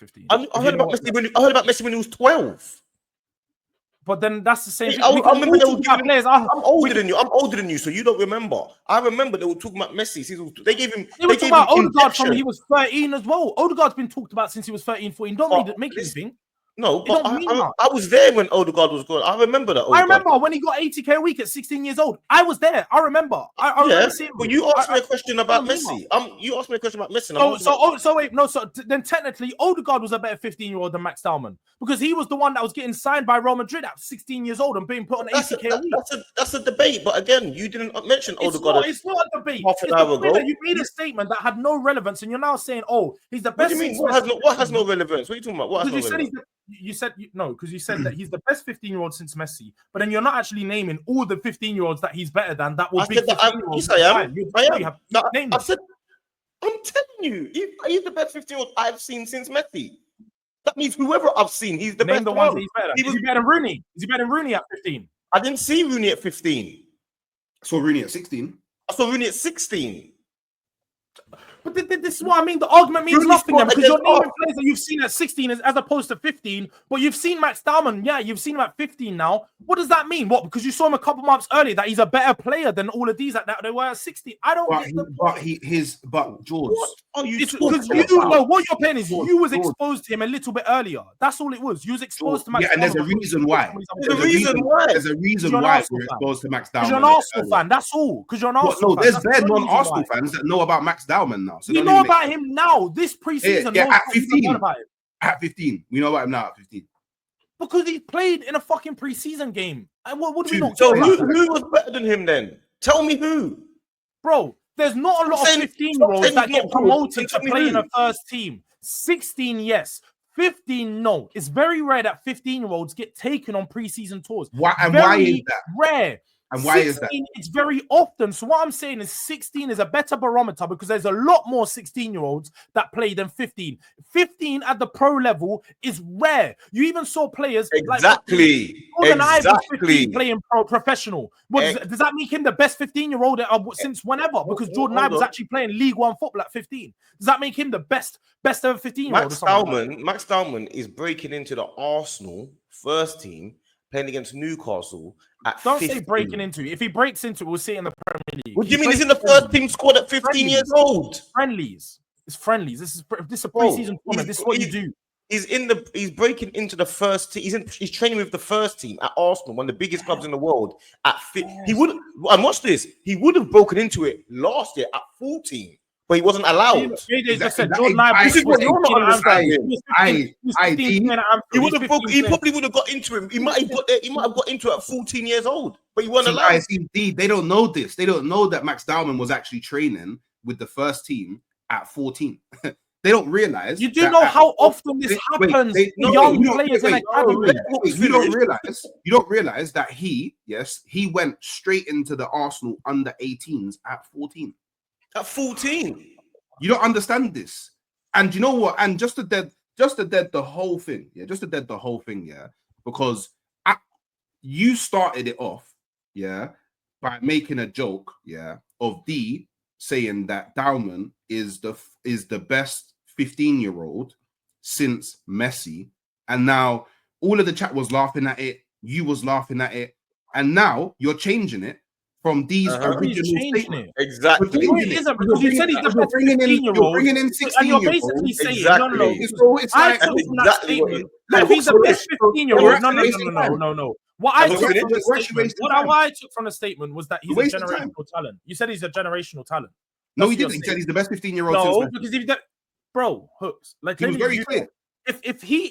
15. I heard about Messi when he was 12. But then that's the same thing. I remember they were giving players. I'm older than you, so you don't remember. I remember they were talking about Messi. They gave him. They were talking about Odegaard from he was 13 as well. Odegaard's been talked about since he was 13, 14. Don't make anything. No, but I was there when Odegaard was going. I remember that. I remember when he got 80k a week at 16 years old. I was there. I remember. I remember seeing him. But you asked me a question about Messi. You asked me a question about Messi. So then technically Odegaard was a better 15-year-old than Max Dauman because he was the one that was getting signed by Real Madrid at 16 years old and being put on 80k a week. That's a debate. But again, you didn't mention Odegaard. It's not a debate. Half an hour ago. You made a statement that had no relevance, and you're now saying, "Oh, he's the best." What do you mean? What has no relevance? What are you talking about? What has no relevance? You said that he's the best 15-year-old since Messi, but then you're not actually naming all the 15-year-olds that he's better than. That would be. Yes, I am. I'm telling you, he's the best 15-year-old I've seen since Messi. That means whoever I've seen, he's the best. The ones he's better. Is he better than Rooney? Is he better than Rooney at 15? I didn't see Rooney at 15. I saw Rooney at 16. I saw Rooney at 16. But this is what I mean. The argument means nothing then, because you're naming players that you've seen at 16 as opposed to 15. But you've seen Max Dauman. Yeah, you've seen him at 15 now. What does that mean? What? Because you saw him a couple months earlier that he's a better player than all of these that they were at 16. I don't. But Jords. What are you? Because you know what you're playing is you was exposed to him a little bit earlier. That's all it was. You was exposed to Max. Yeah, and there's a reason why. There's a reason why we're exposed to Max Dauman. Because you're an Arsenal fan. That's all. Because you're an Arsenal fan. There's bare non-Arsenal fans that know about Max Dauman now. So we know about him now. This preseason, at 15. At 15, we know about him now at 15 because he played in a fucking preseason game. And what do we know? So who was better than him then? Tell me who, bro. There's not a lot of 15-year-olds that get promoted to play in a first team. 16, yes. 15, no. It's very rare that 15-year-olds get taken on preseason tours. Why is that? Rare. And why 16, is that? It's very often. So what I'm saying is 16 is a better barometer because there's a lot more 16-year-olds that play than 15. 15 at the pro level is rare. You even saw players exactly playing professional. Does that make him the best 15-year-old since whenever? Because Jordan Ibe was actually playing League One football at 15. Does that make him the best ever 15-year-old? Max Dauman is breaking into the Arsenal first team, playing against Newcastle at 15. Don't say breaking into. If he breaks into, we'll see it in the Premier League. What do you mean he's in the first team squad at 15 years old? Friendlies. It's friendlies. This is a preseason tournament. This is what you do. He's breaking into the first team. He's training with the first team at Arsenal, one of the biggest clubs in the world. He would, and watch this. He would have broken into it last year at 14. But he wasn't allowed. This is what you're not understanding. He probably would have got into him. He might have got into it at 14 years old, but he wasn't allowed. They don't know this. They don't know that Max Dauman was actually training with the first team at 14. They don't realize. You do know how often this happens. Young players in academy. You don't realize that he went straight into the Arsenal under 18s at 14. At 14, you don't understand this, and you know what? And just to dead the whole thing, because you started it off, by making a joke, of D saying that Dauman is the best 15-year-old since Messi, and now all of the chat was laughing at it, you was laughing at it, and now you're changing it. From these original statements. Exactly. It isn't because you said he's the best 15-year-old. You're bringing in 16-year-olds. And you're basically saying, exactly. It's if he's the best 15-year-old, no. What I took from the statement was that he's a generational talent. You said he's a generational talent. No, he didn't. He said he's the best 15-year-old. No, because if Hooks, like he was very clear. If he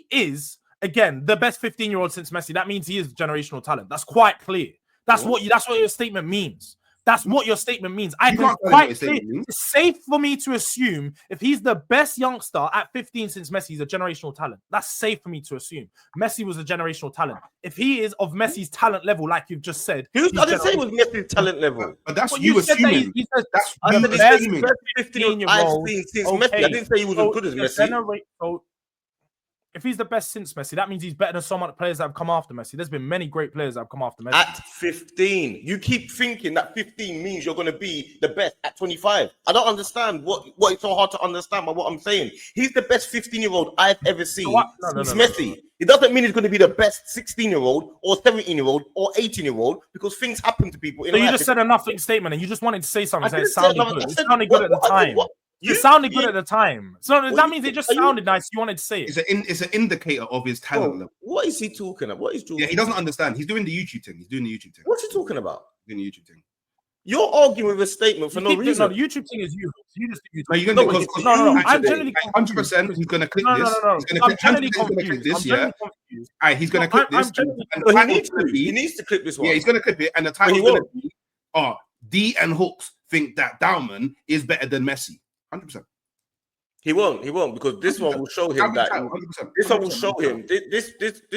is again the best 15-year-old since Messi, that means he is generational talent. That's quite clear. That's what your statement means. That's what your statement means. It's safe for me to assume if he's the best youngster at 15 since Messi, he's a generational talent. That's safe for me to assume. Messi was a generational talent. If he is of Messi's talent level, like you've just said, I didn't say it was Messi's talent level. But that's you assuming. That's the best 15-year-old I've seen since Messi. I didn't say he was as good as Messi. if he's the best since Messi, that means he's better than so many players that have come after Messi. There's been many great players that have come after Messi. At 15, you keep thinking that 15 means you're going to be the best at 25. I don't understand what it's so hard to understand by what I'm saying. He's the best 15-year-old I've ever seen. He's Messi. It doesn't mean he's going to be the best 16-year-old or 17-year-old or 18-year-old because things happen to people. So you just said a nothing statement and you just wanted to say something. It sounded good. It sounded good at the time. It sounded good at the time. So that means it just sounded nice. You wanted to say it. It's an indicator of his talent level. What is he talking about? What is Yeah, he doesn't understand. He's doing the YouTube thing. What's he talking about? Doing the YouTube thing. You're arguing with a statement for no reason. No, the YouTube thing is you. You just do YouTube. No. I'm generally 100%. He's going to click this. No. I'm generally confused. Yeah. Alright, he's going to clip this. He needs to clip this one. Yeah, he's going to clip it, and the title's going to be, D and Hooks think that DOWMAN is better than Messi. 100%. He won't because this one will show him that. 100%. This one will show him. This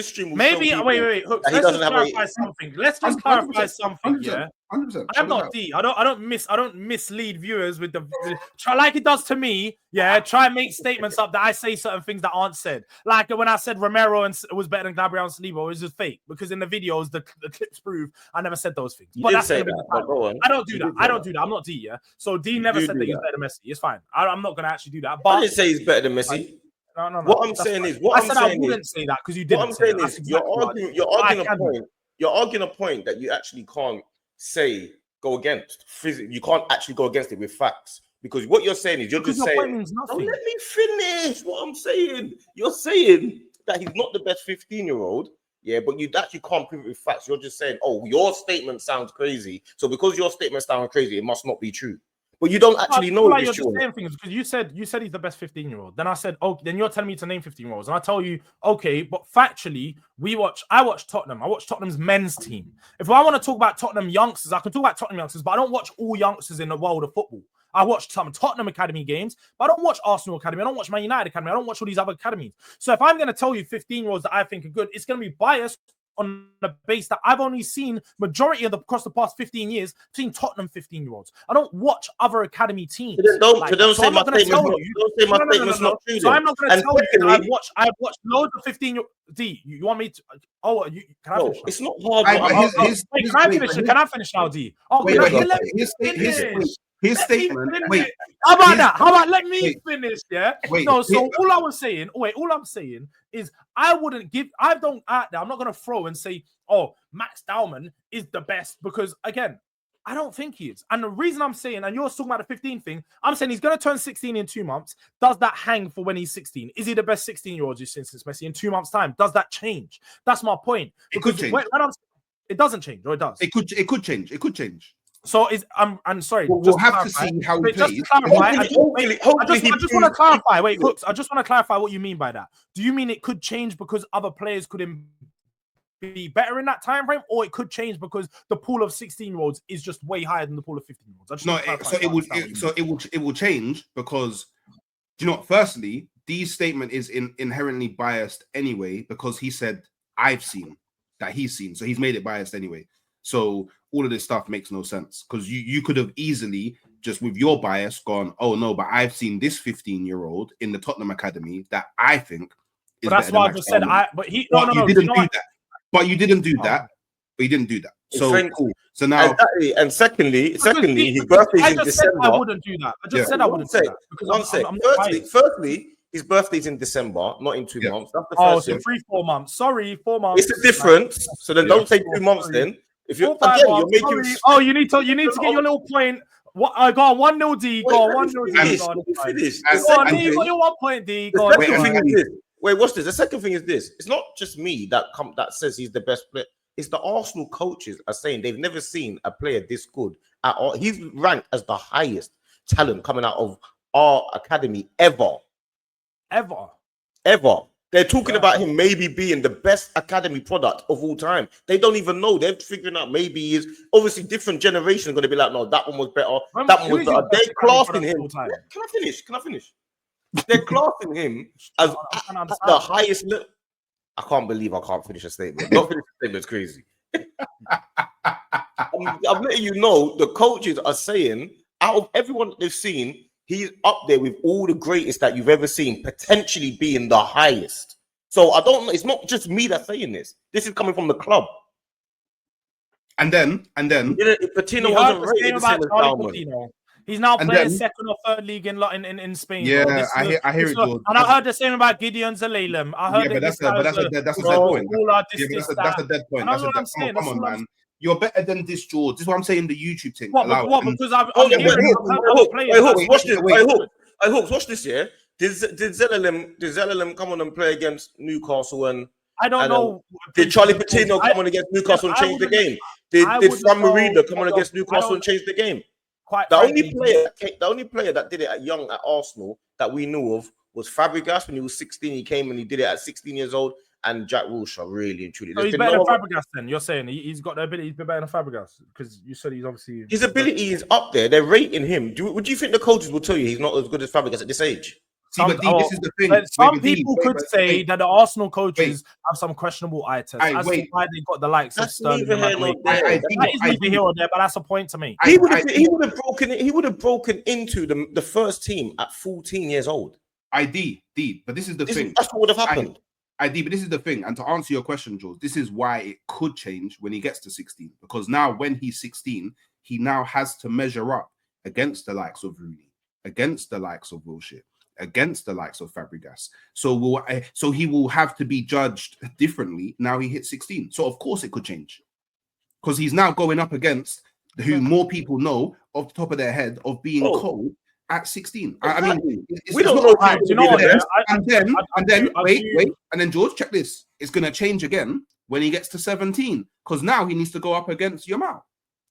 stream will maybe show wait. Hooks, let's just clarify something. Let's just clarify something. 100%, yeah. 100%. I'm not D. I don't mislead viewers with the try like it does to me. Yeah, try and make statements up that I say certain things that aren't said. Like when I said Romero was better than Gabriel and Saliba, it was just fake because in the videos the clips prove I never said those things. But that's gonna be I don't do that. I'm not D. Yeah. So D never said that he's better than Messi. It's fine. I'm not gonna actually do that. But I didn't say he's better than Messi. No. What I'm saying is, I wouldn't say that because you didn't. What I'm saying is, you're arguing a point that you actually can't go against. You can't actually go against it with facts because what you're saying is you're just saying. Let me finish what I'm saying. You're saying that he's not the best 15-year-old. Yeah, but you actually can't prove it with facts. You're just saying, oh, your statement sounds crazy. So because your statement sounds crazy, it must not be true. But you don't actually know. Like you're just saying things because you said he's the best 15-year-old. Then I said, oh, then you're telling me to name 15-year-olds, and I tell you, okay, but factually, I watch Tottenham. I watch Tottenham's men's team. If I want to talk about Tottenham youngsters, I can talk about Tottenham youngsters, but I don't watch all youngsters in the world of football. I watch some Tottenham Academy games, but I don't watch Arsenal Academy. I don't watch Man United Academy. I don't watch all these other academies. So if I'm going to tell you 15-year-olds that I think are good, it's going to be biased on the base that I've only seen majority of across the past 15 years, seen Tottenham 15-year-olds. I don't watch other academy teams. Don't say my statement's not true. So I'm not going to tell you. I've watched loads of 15-year-olds. D, you want me to? Oh, can I finish? It's not hard. Can I finish? Can I finish now, D? Oh, his statement. Wait. How about that? How about let me finish? Yeah. No. So all I'm saying is I'm not gonna throw and say, oh, Max DOWMAN is the best because again, I don't think he is. And the reason I'm saying, and you're talking about the 15 thing, I'm saying he's gonna turn 16 in 2 months. Does that hang for when he's 16? Is he the best 16-year-old you've seen since Messi in 2 months' time? Does that change? That's my point. Because it doesn't change, or it does. It could change. It could change. So I'm sorry. We'll have to see how he plays. I just want to clarify. Wait, Hooks. I just want to clarify what you mean by that. Do you mean it could change because other players could be better in that time frame, or it could change because the pool of 16-year-olds is just way higher than the pool of 15-year-olds? It will change because do you know what? Firstly, D's statement is inherently biased anyway because he said I've seen that he's seen, so he's made it biased anyway. So all of this stuff makes no sense because you could have easily just with your bias gone, oh no, but I've seen this 15-year-old in the Tottenham Academy that I think is better. That's why I just said you didn't do that. But you didn't do that. But you didn't do that. So cool. So now and secondly, his birthday's in December. I wouldn't do that. I just said I wouldn't say that because firstly, his birthday's in December, not in 2 months. That's the first thing. 4 months. Sorry, 4 months. It's a difference. So then don't say 2 months then. If you're making you need to get your little point. Go on 1-0 D. Go on 1-0 D. Finish. Go on D. Got your 1 point D. Go on. Wait, watch this. The second thing is this. It's not just me that says he's the best player. It's the Arsenal coaches are saying they've never seen a player this good at all. He's ranked as the highest talent coming out of our academy ever. They're talking about him maybe being the best academy product of all time. They don't even know. They're figuring out maybe he is. Obviously, different generations are going to be like, no, that one was better. That one was better. They're classing him. Can I finish? They're classing him as the highest. I can't believe I can't finish a statement. Not finish a statement is crazy. I'm letting you know the coaches are saying out of everyone that they've seen, he's up there with all the greatest that you've ever seen, potentially being the highest. So I don't know. It's not just me that's saying this. This is coming from the club. And then Patino wasn't rated the same as Bauman. He's now And playing then- second or third league in Spain. Yeah, bro. I hear it, Jords. And I heard the same about Gideon Zalalem. I heard Yeah, but that's a dead point. that's That's a dead point. That's what I'm saying. Come on, man. You're better than this, Jords. This is what I'm saying. The YouTube thing. What? Allow What? it. Because I've Wait, players. Hooks, watch this. wait. Hey, Hooks, watch this. Yeah, did Zalalem come on and play against Newcastle and? I don't know. Did Charlie Patino come on against Newcastle and change the game? Did Fran Marino come on against Newcastle and change the game? The only player that did it at young at Arsenal that we knew of was Fabregas when he was 16. He came and he did it at 16 years old. And Jack Wilshere, really and truly. So he's better than Fabregas then? You're saying he's got the ability to be better than Fabregas? Because you said he's obviously... His ability is up there. They're rating him. Would you think the coaches will tell you he's not as good as Fabregas at this age? This is the thing. Some people could say that the Arsenal coaches have some questionable eye tests. As to why they got the likes of Sterling. That is neither here or there, but that's a point to me. He would have broken into the first team at 14 years old. But this is the thing. That's what would have happened. But this is the thing. And to answer your question, George, this is why it could change when he gets to 16. Because now when he's 16, he now has to measure up against the likes of Rooney, against the likes of Wilshere, against the likes of Fabregas. So he will have to be judged differently. Now he hits 16. So of course it could change. Because he's now going up against who more people know off the top of their head of being cold at 16. I mean, we don't know. And then George, check this. It's going to change again when he gets to 17 because now he needs to go up against Yamal.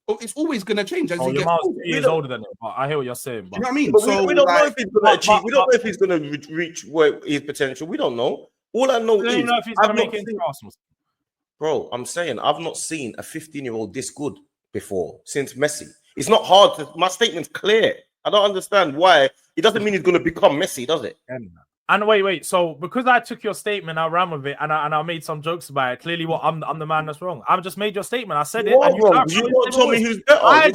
Oh, it's always going to change as he gets older. 2 years older than him, but I hear what you're saying. But... You know what I mean? But so we don't know if he's going to achieve. We don't know if he's going to reach his potential. We don't know. All I know is if he's going to make it into Arsenal. Bro, I'm saying I've not seen a 15-year-old this good before since Messi. It's not hard. My statement's clear. I don't understand why. It doesn't mean he's going to become Messi, does it? And wait. So because I took your statement, I ran with it, and I made some jokes about it. Clearly, I'm the man that's wrong. I've just made your statement. I said it. And you don't tell me who's better. Am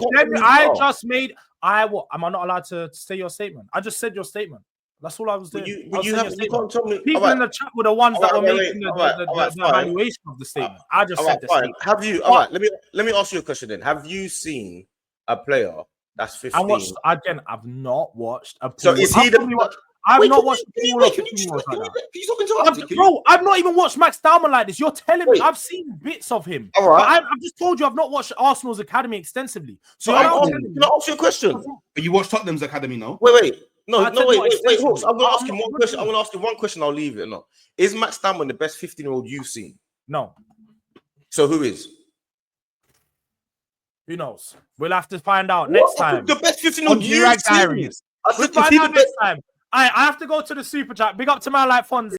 I not allowed to say your statement? I just said your statement. That's all I was doing. You can't tell me. People in the chat were the ones that were making the evaluation of the statement. I just said this. Have you? All right. Let me ask you a question then. Have you seen a player that's 15? I've not watched a. So is he the? I've not watched all of it. Bro, I've not even watched Max Dauman like this. You're telling me I've seen bits of him. All right. I've just told you I've not watched Arsenal's academy extensively. So can I ask you a question? But you watched Tottenham's academy, no? Wait. No, wait. Hooks, I'm going to ask you one question. I'm going to ask you one question. I'll leave it. No. Is Max Dauman the best 15-year-old you've seen? No. So who is? Who knows? We'll have to find out next time. The best 15-year-old you've seen. We'll find out next time. I have to go to the super chat. Big up to my like Fonzie.